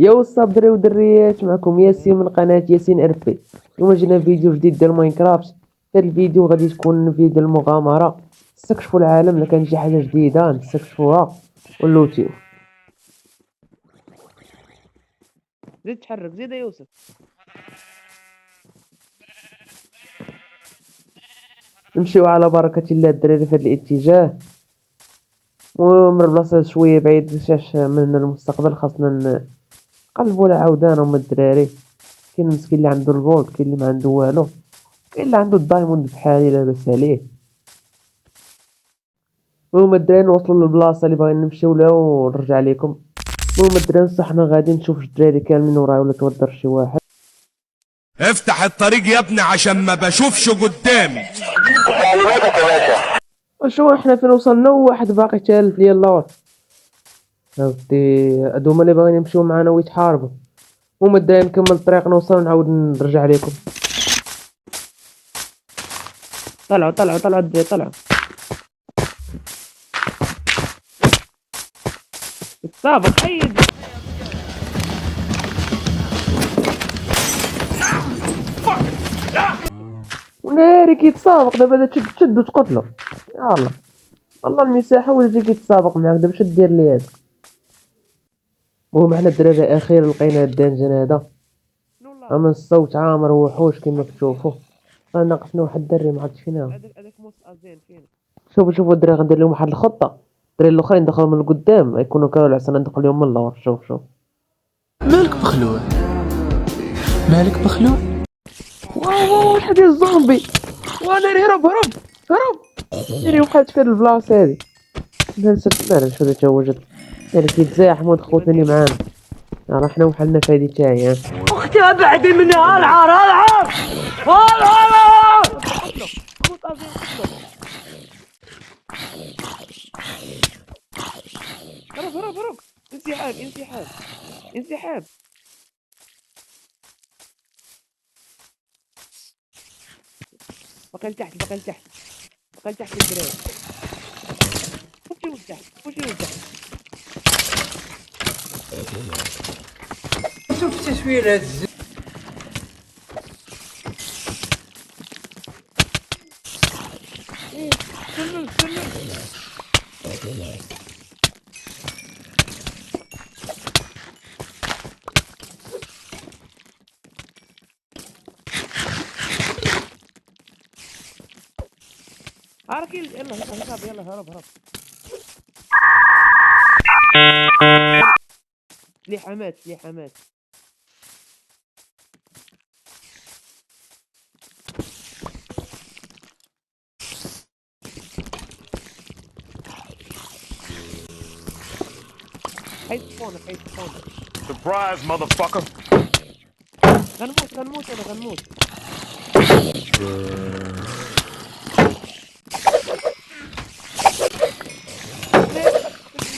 يا وصاب دري ودريات، معكم ياسين من قناة ياسين اربي. اليوم جينا فيديو جديد ديال ماينكرافت. هذا الفيديو غادي تكون فيديو ديال المغامرة، نستكشفوا العالم. الا كان شي حاجة جديدة نستكشفوها ونلوتيو. زيد تحرك، زيد يا يوسف. نمشيو على بركة الله الدراري في هذا الاتجاه، ومن البلاصة شوية بعيد شاش من المستقبل خاصنا نقلبوا على عودان هما الدراري. كاين مسكين اللي عنده الجولد، كاين اللي ما عنده والو، كاين اللي عنده الدايموند بحالي لاباس عليه. المهم الدراري نوصلوا للبلاصه اللي باغيين نمشيو لها ونرجع لكم. المهم الدراري صحنا غادي نشوف الدراري كاملين وراي ولا توضر شي واحد. افتح الطريق يا ابني عشان ما بشوفش قدامي. وشو احنا فين وصلنا وواحد باقي تالف ليا اللور. ودي هادو هما اللي باغيين يمشيو معانا ويتحاربوا. المهم الدراري نكمل الطريق نوصل نعاود نرجع لكم. طلعوا طلعوا طلعوا الدراري طلعوا. السابق حيد. وناري كيتسابق دابا تشد وتقتلو. يلا والله المساحة ولا يجي كيتسابق معاك دابا شنو دير لي هذا. المهم حنا الدراري اخيرا لقينا الدنجن هذا، اما الصوت عامر وحوش كما كتشوفوا. ناقصنا واحد الدري ما عرفتش فين هو. هذاك موس ازين فين؟ شوفوا الدراري غندير لهم واحد الخطة. الدراري الاخرين دخلوا من القدام يكونوا كانوا العسل ندخل لهم من اللور. شوف مالك مخلوع؟ مالك مخلوع؟ واو واحد الزومبي. وانا هرب هرب هرب. ناري وقعت في البلاصة هذه. ناري شو اللي توجد. ناري كيتزاحموا دخلوا ثاني معانا. راه حنا وحلنا في هذه تاعي. اختي ابعدي مني العار العار العار. موس ازين قتلو. هرب انسحاب. بقى لتحت الدراري. خشي لتحت. شوف تشويله الزين. سلم. عارك يلا هرب. سلاح حمات. حيث سبونر. Surprise, motherfucker. غنموت.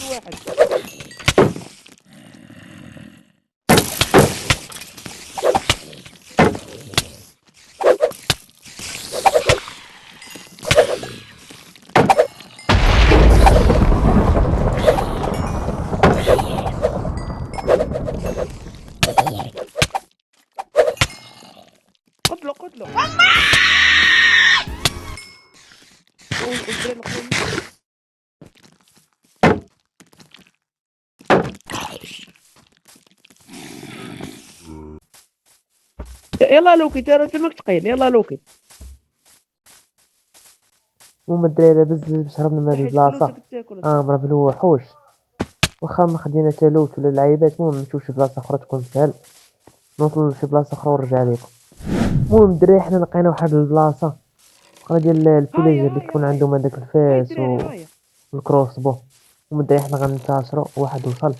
واحد قتلو. يلا لوكي ترى تمك تقيل. يلا لوكي. المهم الدراري باش هربنا من هذه البلاصة مرة بالوحوش. واخا ما خدينا تالوت ولا العيبات. المهم نمشيو شي بلاصة اخرى تكون سهل. نوصلوا لشي بلاصة اخرى ونرجع لكم. المهم الدراري حنا لقينا واحد البلاصة اخرى ديال الفيليجر اللي تكون عندهم هذاك الفاس والكروس بو. المهم الدراري حنا غننتصروا. واحد وصل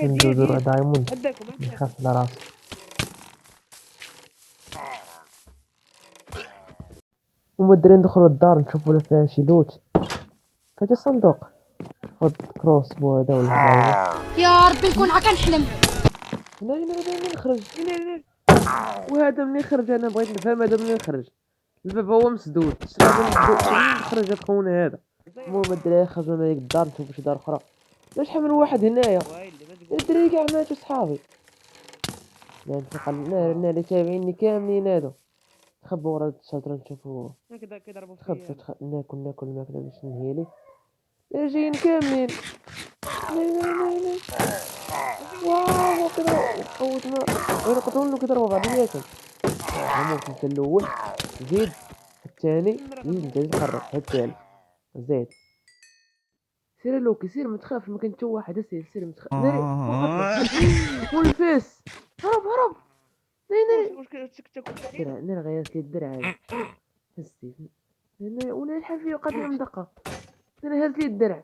ندوزو راه دايموند نخاف على راسو. المهم الدراري ندخلوا للدار نشوفوا لا فيها شي لوت. فهاد الصندوق خد كروس بو هذا ولا حاجة. يا ربي نكون هكا نحلم. هنا نخرج. وهذا منين خرج؟ انا بغيت نفهم هذا منين خرج. الباب هو مسدود. منين خرج هاد خونا هذا؟ المهم الدراري خرجنا من هذيك الدار نشوفوا شي دار اخرى. شحال من واحد هنايا. الدراري كاع ماتوا صحابي. النار اللي تابعيني كاملين هادو تخبوا ورا الشجرة نشوفو كذا كيضربوا تخبوا فيا. ناكل الماكلة باش ننهيلي جايين كاملين. لا واو قوتنا وين قتلوا كيضربوا بعضياتهم. هموت انت الاول زيد الثاني زيد انت تقرب الثالث زيد. سير لوكي سير ما تخافش ما كاين حتى واحد سير ما تخافش والفاس هرب ناري واش كنت درع ناري غيرت لي الدرع هذا هزتي وانا الحافية قاتل مدقة انا هز لي الدرع